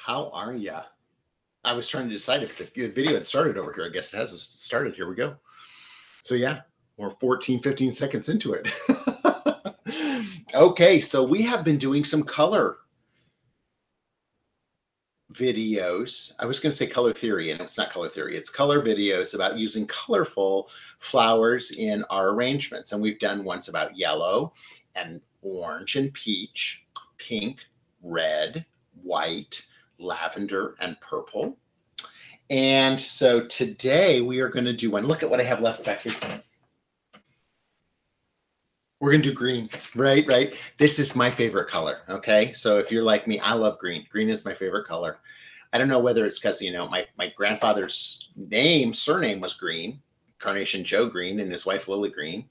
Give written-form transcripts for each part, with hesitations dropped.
How are ya? I was trying to decide if the video had started over here. I guess it has started. Here we go. So yeah, we're 14, 15 seconds into it. Okay, so we have been doing some color videos. I was going to say color theory, and it's not color theory. It's color videos about using colorful flowers in our arrangements. And we've done ones about yellow and orange and peach, pink, red, white, lavender, and purple. And so today we are going to do one. Look at what I have left back here. We're going to do green, right? This is my favorite color, okay? So if you're like me, I love green. Green is my favorite color. I don't know whether it's because, you know, my grandfather's surname was Green, Carnation Joe Green, and his wife Lily Green.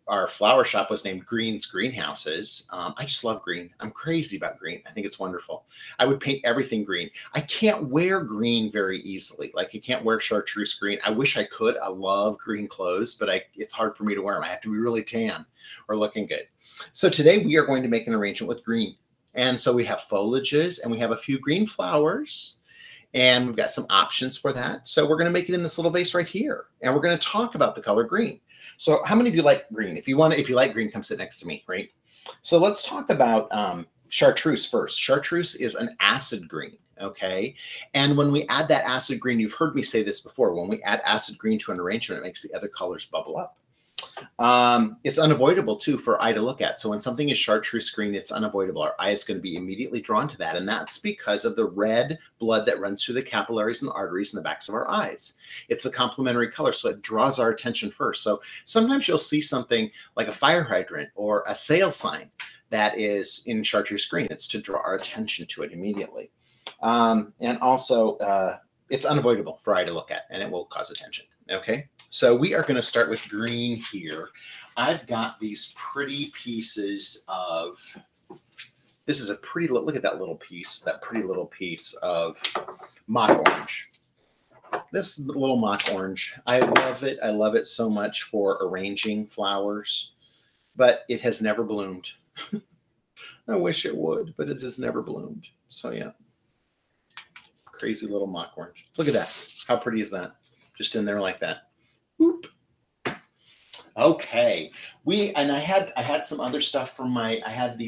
Our flower shop was named Green's Greenhouses. I just love green. I'm crazy about green. I think it's wonderful. I would paint everything green. I can't wear green very easily. Like you can't wear chartreuse green. I wish I could. I love green clothes, but it's hard for me to wear them. I have to be really tan or looking good. So today we are going to make an arrangement with green. And so we have foliages and we have a few green flowers. And we've got some options for that. So we're going to make it in this little vase right here. And we're going to talk about the color green. So how many of you like green? If you like green, come sit next to me, right? So let's talk about chartreuse first. Chartreuse is an acid green, okay? And when we add that acid green, you've heard me say this before, when we add acid green to an arrangement, it makes the other colors bubble up. It's unavoidable too for eye to look at. So when something is chartreuse green, it's unavoidable. Our eye is going to be immediately drawn to that. And that's because of the red blood that runs through the capillaries and the arteries in the backs of our eyes. It's the complementary color. So it draws our attention first. So sometimes you'll see something like a fire hydrant or a sale sign that is in chartreuse green. It's to draw our attention to it immediately. And also it's unavoidable for eye to look at, and it will cause attention. Okay. So we are going to start with green here. I've got these pretty pieces of, this is a pretty, look at that little piece, that pretty little piece of mock orange. This little mock orange, I love it. I love it so much for arranging flowers, but it has never bloomed. I wish it would, but it has never bloomed. So yeah, crazy little mock orange. Look at that. How pretty is that? Just in there like that. Oop. Okay, I had some other stuff from I had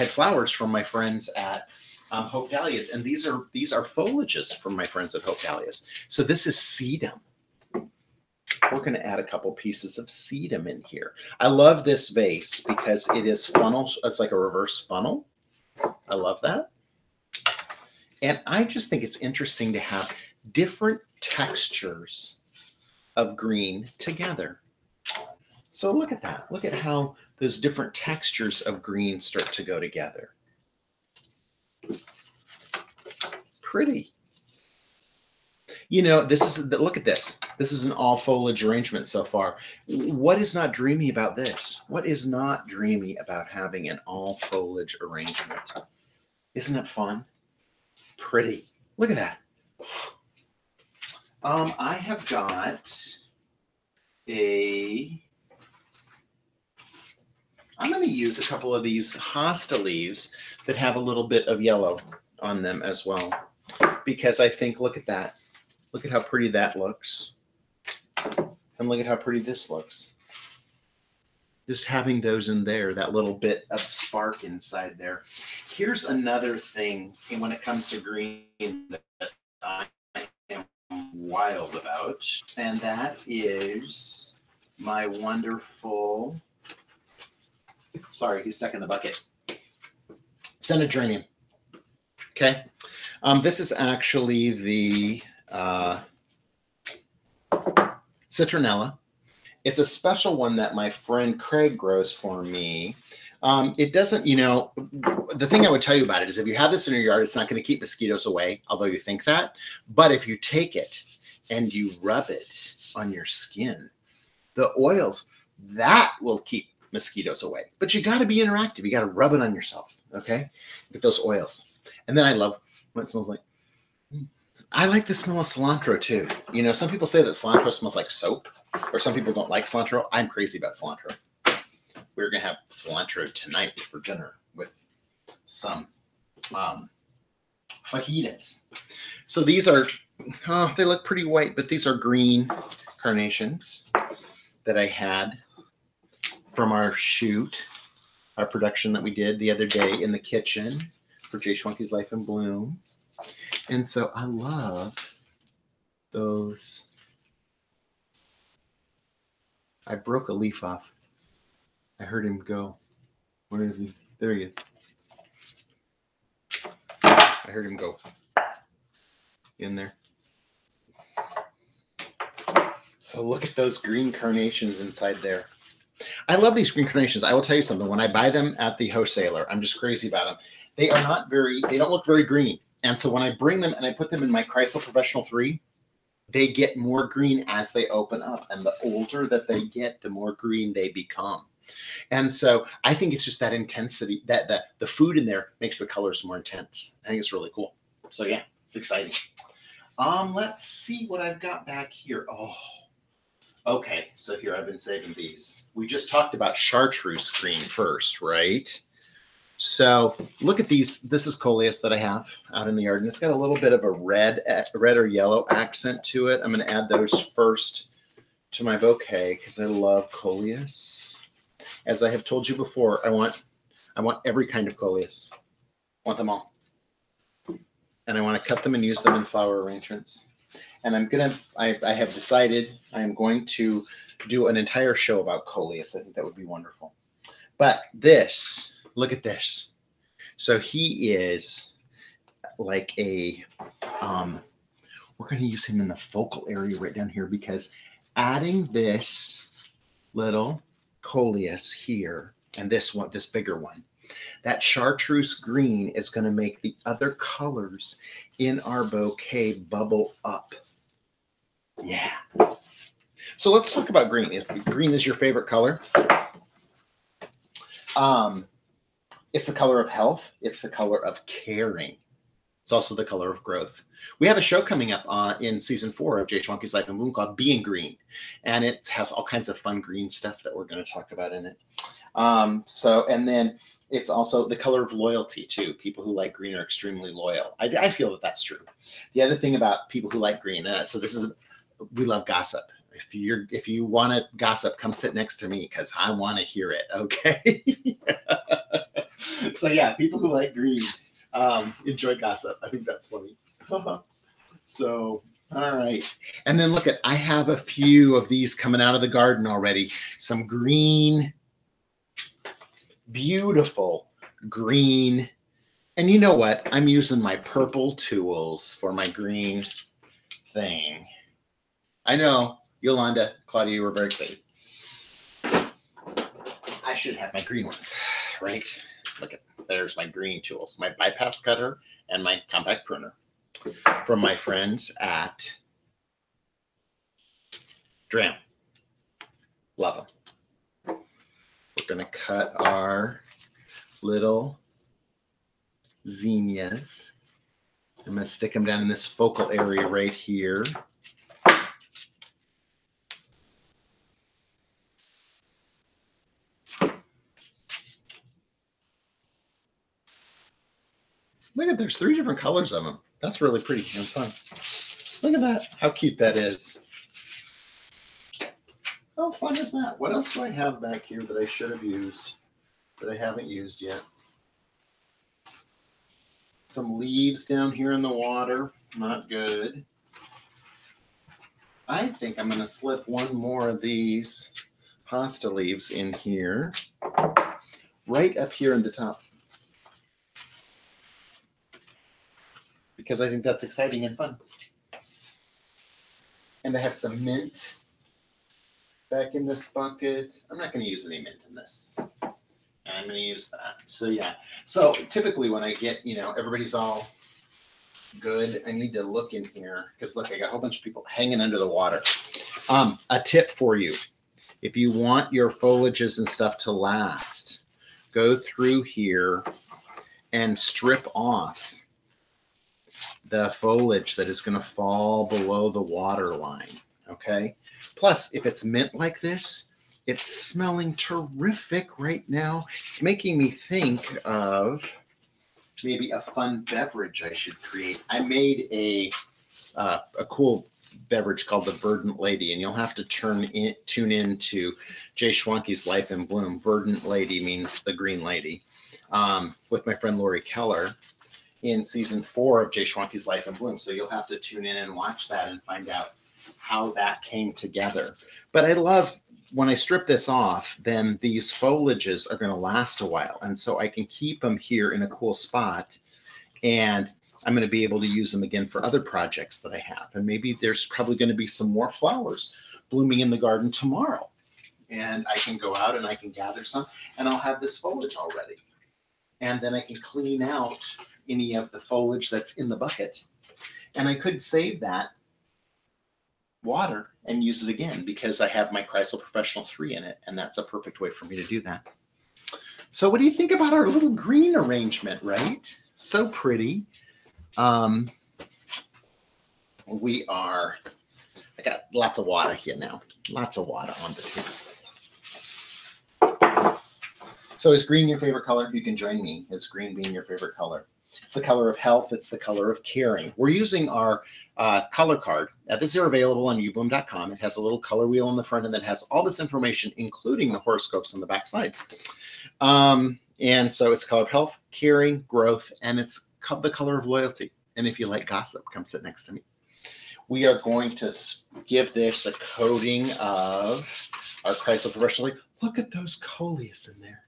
flowers from my friends at Hope Dahlias, and these are foliages from my friends at Hope Dahlias. So this is sedum. We're going to add a couple pieces of sedum in here. I love this vase because it is funnel. It's like a reverse funnel. I love that. And I just think it's interesting to have different textures of green together. So look at that. Look at how those different textures of green start to go together. Pretty. You know, look at this. This is an all foliage arrangement so far. What is not dreamy about this? What is not dreamy about having an all foliage arrangement? Isn't it fun? Pretty. Look at that. I have got I'm going to use a couple of these hosta leaves that have a little bit of yellow on them as well, because I think, look at that. Look at how pretty that looks. And look at how pretty this looks. Just having those in there, that little bit of spark inside there. Here's another thing when it comes to green that I am wild about, and that is my wonderful, sorry, he's stuck in the bucket, Citronella. Okay. This is actually the Citronella. It's a special one that my friend Craig grows for me. It doesn't, you know, the thing I would tell you about it is if you have this in your yard, it's not going to keep mosquitoes away, although you think that. But if you take it and you rub it on your skin, the oils, that will keep mosquitoes away. But you got to be interactive. You got to rub it on yourself, okay, with those oils. And then I love what it smells like. I like the smell of cilantro too. You know, some people say that cilantro smells like soap, or some people don't like cilantro. I'm crazy about cilantro. We're going to have cilantro tonight for dinner with some fajitas. So these are, oh, they look pretty white, but these are green carnations that I had from our shoot, our production that we did the other day in the kitchen for Jay Schwanke's Life in Bloom. And so I love those. I broke a leaf off. I heard him go. Where is he? There he is. I heard him go in there. So look at those green carnations inside there. I love these green carnations. I will tell you something. When I buy them at the wholesaler, I'm just crazy about them. They don't look very green. And so when I bring them and I put them in my Chrysler Professional 3, they get more green as they open up. And the older that they get, the more green they become. And so I think it's just that intensity, that the food in there makes the colors more intense. I think it's really cool. So yeah, it's exciting. Let's see what I've got back here. Oh, okay. So here I've been saving these. We just talked about Chartreuse green first, right? So look at these. This is Coleus that I have out in the yard, and it's got a little bit of a red or yellow accent to it. I'm going to add those first to my bouquet because I love Coleus. As I have told you before, I want every kind of Coleus. I want them all. And I want to cut them and use them in flower arrangements. And I have decided I am going to do an entire show about Coleus. I think that would be wonderful. But this, look at this. So he is like a, we're going to use him in the focal area right down here because adding this little Coleus here and this one, this bigger one, that Chartreuse green is going to make the other colors in our bouquet bubble up. Yeah. So let's talk about green. If green is your favorite color, it's the color of health. It's the color of caring. It's also the color of growth. We have a show coming up in season 4 of Jay Schwanke's Life in Bloom called Being Green. And it has all kinds of fun green stuff that we're going to talk about in it. And then it's also the color of loyalty too. People who like green are extremely loyal. I feel that that's true. The other thing about people who like green, we love gossip. If you want to gossip, come sit next to me because I want to hear it. Okay. So yeah, people who like green enjoy gossip. I think that's funny. So, all right. And then look I have a few of these coming out of the garden already. Some green, beautiful green. And you know what? I'm using my purple tools for my green thing. I know, Yolanda, Claudia, you were very excited. I should have my green ones, right? Look there's my green tools, my bypass cutter and my compact pruner from my friends at Dram. Love them. We're going to cut our little zinnias. I'm going to stick them down in this focal area right here. Look at, there's 3 different colors of them. That's really pretty and fun. Look at that, how cute that is. How fun is that? What else do I have back here that I should have used that I haven't used yet? Some leaves down here in the water, not good. I think I'm going to slip one more of these hosta leaves in here, right up here in the top. Because I think that's exciting and fun. And I have some mint back in this bucket. I'm not going to use any mint in this. And I'm going to use that. So yeah. So typically when I get, everybody's all good, I need to look in here. Because look, I got a whole bunch of people hanging under the water. A tip for you. If you want your foliages and stuff to last, go through here and strip off the foliage that is going to fall below the water line, okay? Plus, if it's mint like this, it's smelling terrific right now. It's making me think of maybe a fun beverage I should create. I made a cool beverage called the Verdant Lady, and you'll have to tune in to Jay Schwanke's Life in Bloom. Verdant Lady means the green lady, with my friend Lori Keller in season 4 of Jay Schwanke's Life in Bloom. So you'll have to tune in and watch that and find out how that came together. But I love when I strip this off, then these foliages are going to last a while. And so I can keep them here in a cool spot, and I'm going to be able to use them again for other projects that I have. And maybe there's probably going to be some more flowers blooming in the garden tomorrow. And I can go out and I can gather some, and I'll have this foliage already. And then I can clean out any of the foliage that's in the bucket. And I could save that water and use it again because I have my Chrysal Professional 3 in it. And that's a perfect way for me to do that. So what do you think about our little green arrangement, right? So pretty. I got lots of water here now. Lots of water on the table. So is green your favorite color? You can join me. Is green being your favorite color? It's the color of health. It's the color of caring. We're using our color card. These are available on ubloom.com. It has a little color wheel on the front, and then has all this information, including the horoscopes on the back side. And so it's the color of health, caring, growth, and it's the color of loyalty. And if you like gossip, come sit next to me. We are going to give this a coating of our Chrysal Professional. Look at those coleus in there.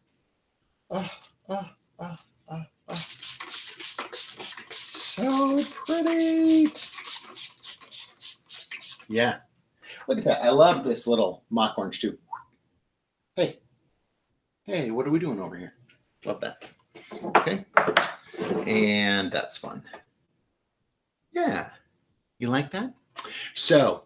So pretty. Yeah. Look at that. I love this little mock orange too. Hey, what are we doing over here? Love that. Okay. And that's fun. Yeah. You like that? So,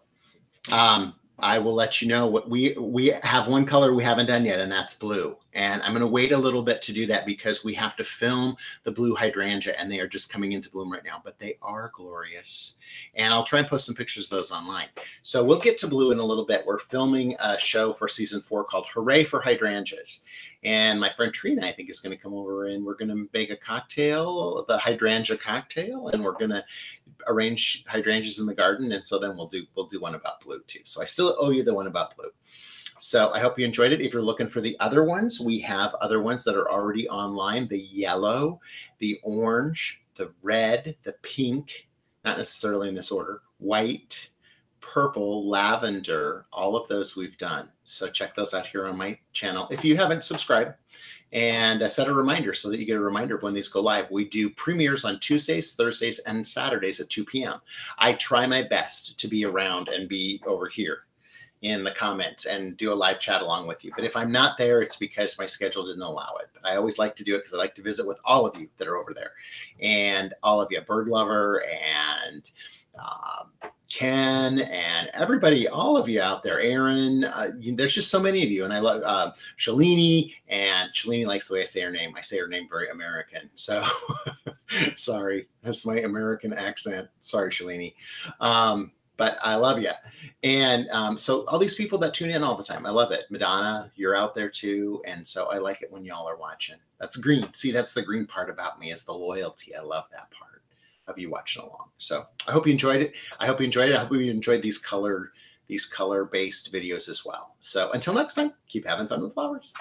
I will let you know what we have. One color we haven't done yet, and that's blue. And I'm going to wait a little bit to do that because we have to film the blue hydrangea, and they are just coming into bloom right now, but they are glorious. And I'll try and post some pictures of those online. So we'll get to blue in a little bit. We're filming a show for season 4 called Hooray for Hydrangeas. And my friend Trina, I think, is going to come over, and we're going to make a cocktail, the hydrangea cocktail, and we're going to arrange hydrangeas in the garden. And so then we'll do one about blue too. So I still owe you the one about blue. So I hope you enjoyed it. If you're looking for the other ones, we have other ones that are already online. The yellow, the orange, the red, the pink, not necessarily in this order, white, purple, lavender, all of those we've done. So check those out here on my channel. If you haven't, subscribe and set a reminder so that you get a reminder of when these go live. We do premieres on Tuesdays, Thursdays, and Saturdays at 2 p.m. I try my best to be around and be over here in the comments and do a live chat along with you. But if I'm not there, it's because my schedule didn't allow it. But I always like to do it because I like to visit with all of you that are over there, and all of you, Bird Lover and Ken and everybody, all of you out there, Aaron, there's just so many of you. And I love Shalini, and Shalini likes the way I say her name. I say her name very American. So sorry, that's my American accent. Sorry, Shalini. But I love you. And so all these people that tune in all the time, I love it. Madonna, you're out there too. And so I like it when y'all are watching. That's green. See, that's the green part about me, is the loyalty. I love that part of you watching along. So I hope you enjoyed it. I hope you enjoyed these color-based videos as well. So until next time, keep having fun with flowers.